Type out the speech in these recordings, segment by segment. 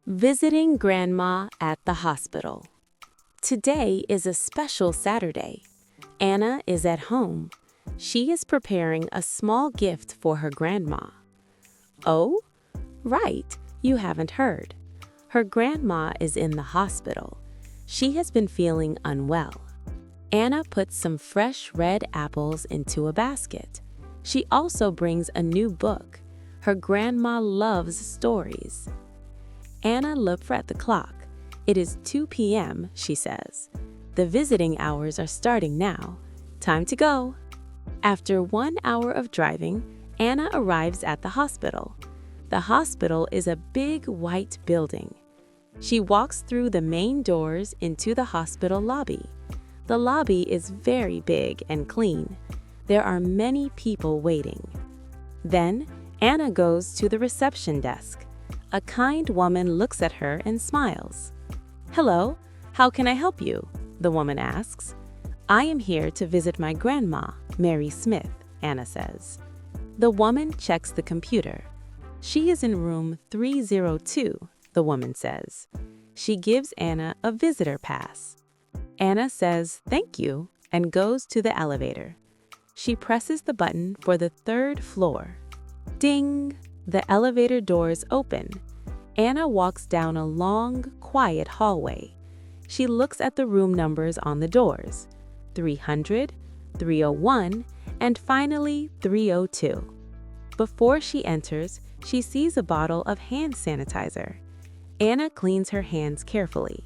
Visiting Grandma at the hospital. Today is a special Saturday. Anna is at home. She is preparing a small gift for her grandma. Oh, right, you haven't heard. Her grandma is in the hospital. She has been feeling unwell. Anna puts some fresh red apples into a basket. She also brings a new book. Her grandma loves stories. Anna looks at the clock. It is 2 p.m., she says. The visiting hours are starting now. Time to go. After 1 hour of driving, Anna arrives at the hospital. The hospital is a big white building. She walks through the main doors into the hospital lobby. The lobby is very big and clean. There are many people waiting. Then, Anna goes to the reception desk. A kind woman looks at her and smiles. "Hello, how can I help you?" the woman asks. "I am here to visit my grandma, Mary Smith," Anna says. The woman checks the computer. "She is in room 302, the woman says. She gives Anna a visitor pass. Anna says thank you and goes to the elevator. She presses the button for the 3rd floor. Ding! The elevator doors open. Anna walks down a long, quiet hallway. She looks at the room numbers on the doors: 300, 301, and finally 302. Before she enters, she sees a bottle of hand sanitizer. Anna cleans her hands carefully.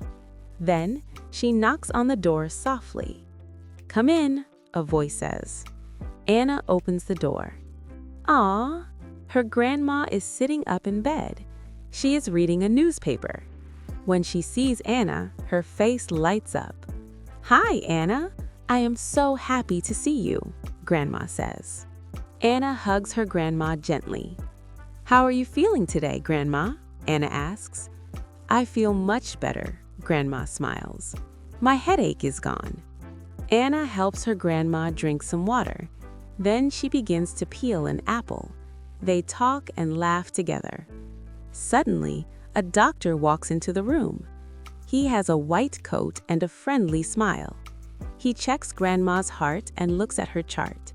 Then, she knocks on the door softly. "Come in," a voice says. Anna opens the door. "Aw!" Her grandma is sitting up in bed. She is reading a newspaper. When she sees Anna, her face lights up. "Hi, Anna. I am so happy to see you," Grandma says. Anna hugs her grandma gently. "How are you feeling today, Grandma?" Anna asks. "I feel much better," Grandma smiles. "My headache is gone." Anna helps her grandma drink some water. Then she begins to peel an apple. They talk and laugh together. Suddenly, a doctor walks into the room. He has a white coat and a friendly smile. He checks Grandma's heart and looks at her chart.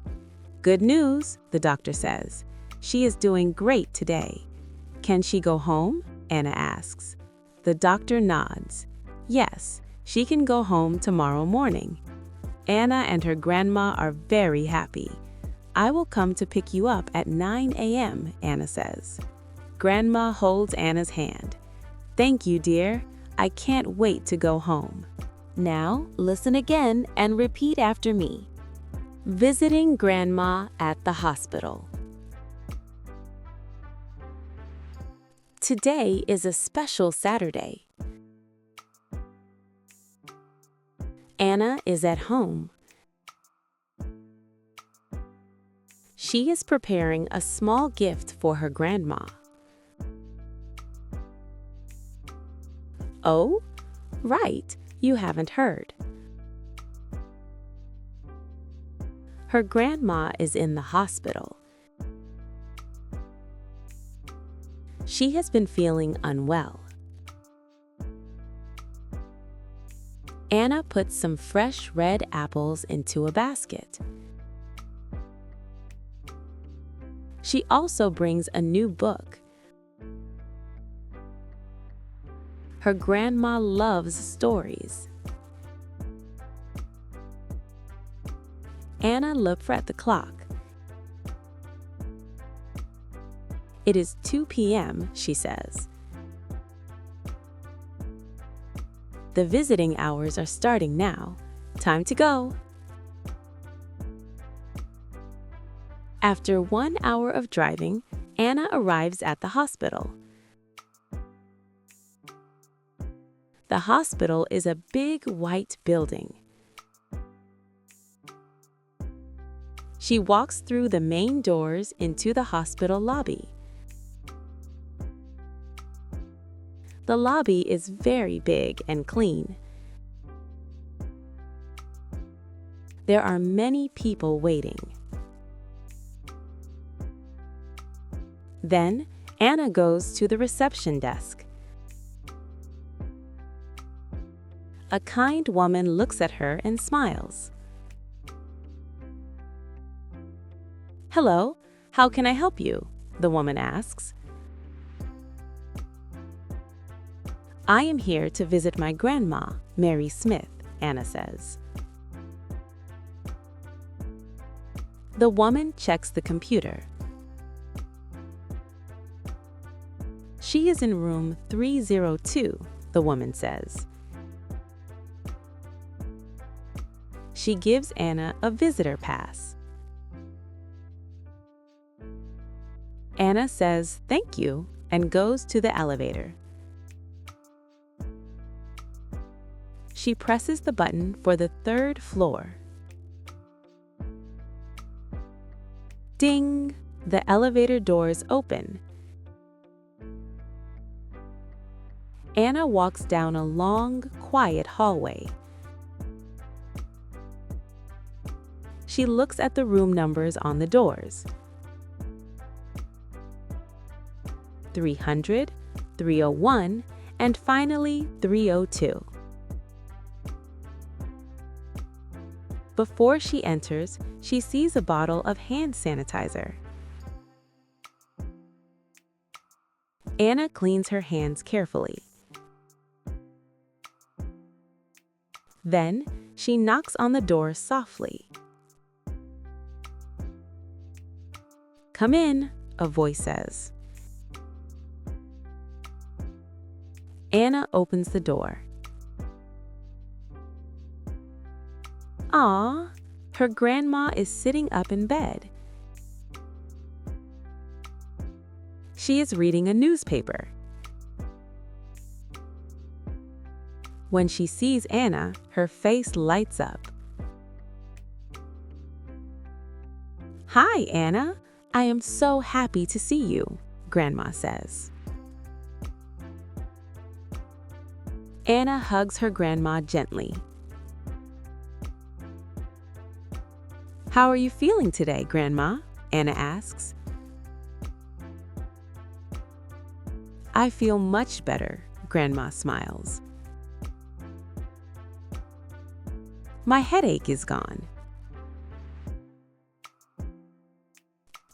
"Good news," the doctor says. "She is doing great today." "Can she go home?" Anna asks. The doctor nods. "Yes, she can go home tomorrow morning." Anna and her grandma are very happy. "I will come to pick you up at 9 a.m., Anna says. Grandma holds Anna's hand. "Thank you, dear. I can't wait to go home." Now, listen again and repeat after me. Visiting Grandma at the hospital. Today is a special Saturday. Anna is at home. She is preparing a small gift for her grandma. Oh, right, you haven't heard. Her grandma is in the hospital. She has been feeling unwell. Anna puts some fresh red apples into a basket. She also brings a new book. Her grandma loves stories. Anna looks at the clock. It is 2 p.m., she says. The visiting hours are starting now. Time to go. After 1 hour of driving, Anna arrives at the hospital. The hospital is a big white building. She walks through the main doors into the hospital lobby. The lobby is very big and clean. There are many people waiting. Then, Anna goes to the reception desk. A kind woman looks at her and smiles. "Hello, how can I help you?" the woman asks. "I am here to visit my grandma, Mary Smith," Anna says. The woman checks the computer. "She is in room 302, the woman says. She gives Anna a visitor pass. Anna says thank you and goes to the elevator. She presses the button for the 3rd floor. Ding! The elevator doors open. Anna walks down a long, quiet hallway. She looks at the room numbers on the doors. 300, 301, and finally 302. Before she enters, she sees a bottle of hand sanitizer. Anna cleans her hands carefully. Then, she knocks on the door softly. "Come in," a voice says. Anna opens the door. Aw, her grandma is sitting up in bed. She is reading a newspaper. When she sees Anna, her face lights up. "Hi, Anna. I am so happy to see you," Grandma says. Anna hugs her grandma gently. "How are you feeling today, Grandma?" Anna asks. "I feel much better," Grandma smiles. "My headache is gone."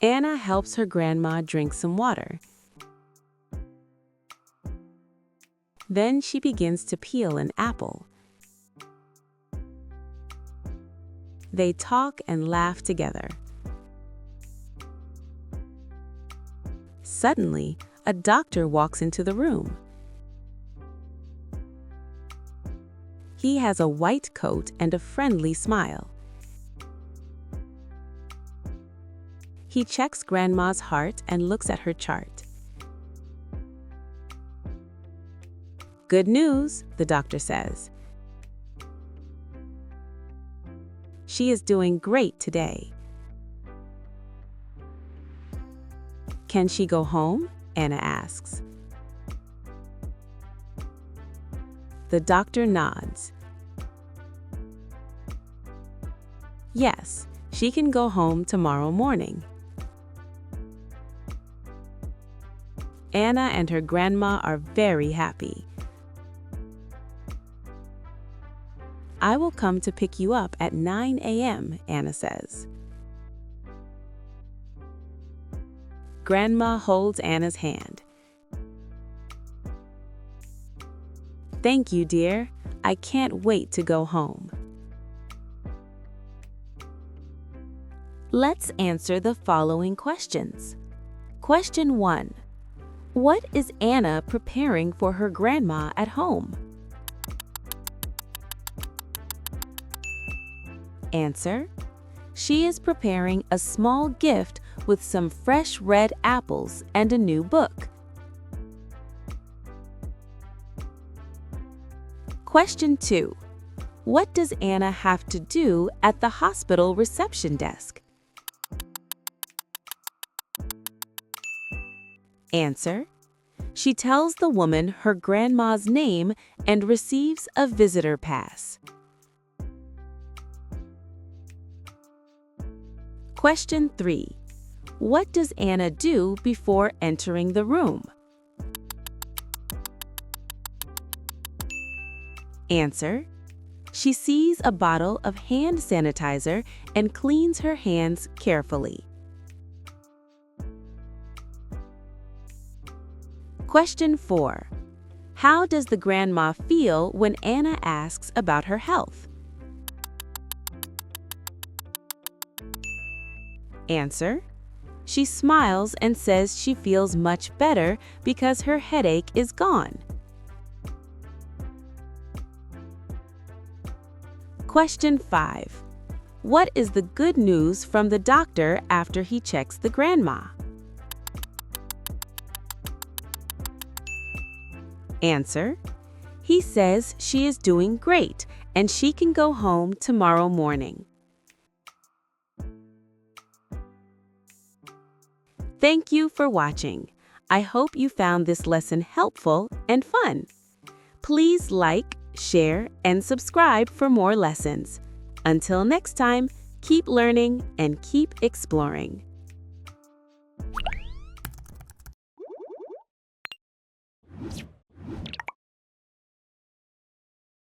Anna helps her grandma drink some water. Then she begins to peel an apple. They talk and laugh together. Suddenly, a doctor walks into the room. He has a white coat and a friendly smile. He checks Grandma's heart and looks at her chart. "Good news," the doctor says. "She is doing great today." "Can she go home?" Anna asks. The doctor nods. "Yes, she can go home tomorrow morning." Anna and her grandma are very happy. "I will come to pick you up at 9 a.m., Anna says. Grandma holds Anna's hand. "Thank you, dear. I can't wait to go home." Let's answer the following questions. Question 1. What is Anna preparing for her grandma at home? Answer: she is preparing a small gift with some fresh red apples and a new book. Question 2. What does Anna have to do at the hospital reception desk? Answer: she tells the woman her grandma's name and receives a visitor pass. Question 3. What does Anna do before entering the room? Answer: She sees a bottle of hand sanitizer and cleans her hands carefully. Question 4. How does the grandma feel when Anna asks about her health? Answer: she smiles and says she feels much better because her headache is gone. Question 5. What is the good news from the doctor after he checks the grandma? Answer: he says she is doing great and she can go home tomorrow morning. Thank you for watching. I hope you found this lesson helpful and fun. Please like, share, and subscribe for more lessons. Until next time, keep learning and keep exploring.